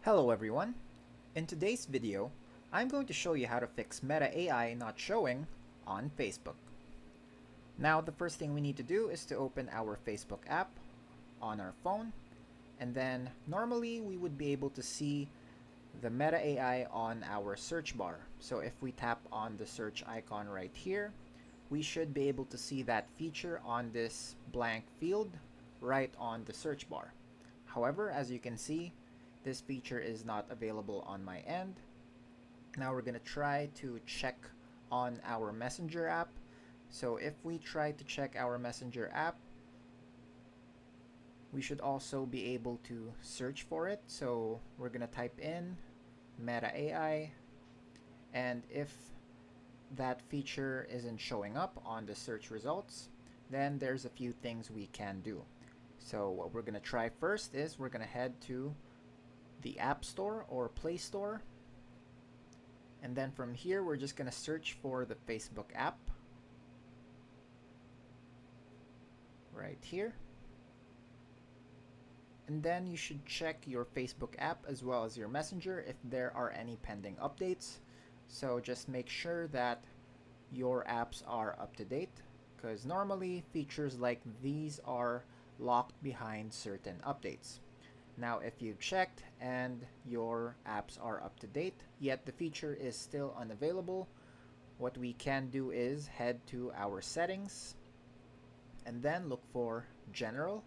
Hello everyone! In today's video, I'm going to show you how to fix Meta AI not showing on Facebook. Now the first thing we need to do is to open our Facebook app on our phone, and then normally we would be able to see the Meta AI on our search bar. So if we tap on the search icon right here, we should be able to see that feature on this blank field right on the search bar. However, as you can see, this feature is not available on my end. Now we're going to try to check on our Messenger app. So if we try to check our Messenger app, we should also be able to search for it. So we're going to type in Meta AI, and if that feature isn't showing up on the search results, then there's a few things we can do. So what we're going to try first is we're going to head to the App Store or Play Store, and then from here we're just going to search for the Facebook app right here. And then you should check your Facebook app as well as your Messenger if there are any pending updates. So just make sure that your apps are up to date, because normally features like these are locked behind certain updates. Now if you've checked and your apps are up to date, yet the feature is still unavailable, what we can do is head to our settings and then look for General.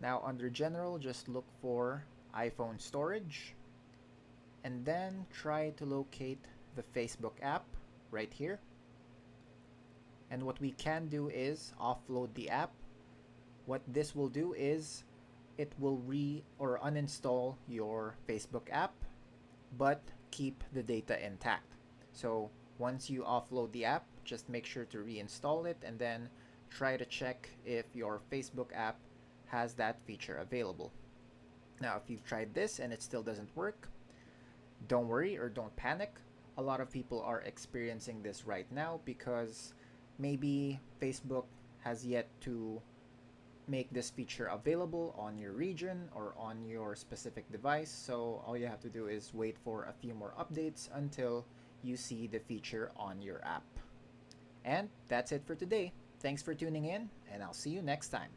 Now under General, just look for iPhone storage and then try to locate the Facebook app right here. And what we can do is offload the app. What this will do is it will or uninstall your Facebook app, but keep the data intact. So once you offload the app, just make sure to reinstall it and then try to check if your Facebook app has that feature available. Now, if you've tried this and it still doesn't work, don't worry or don't panic. A lot of people are experiencing this right now because maybe Facebook has yet to make this feature available on your region or on your specific device. So all you have to do is wait for a few more updates until you see the feature on your app. And that's it for today. Thanks for tuning in, and I'll see you next time.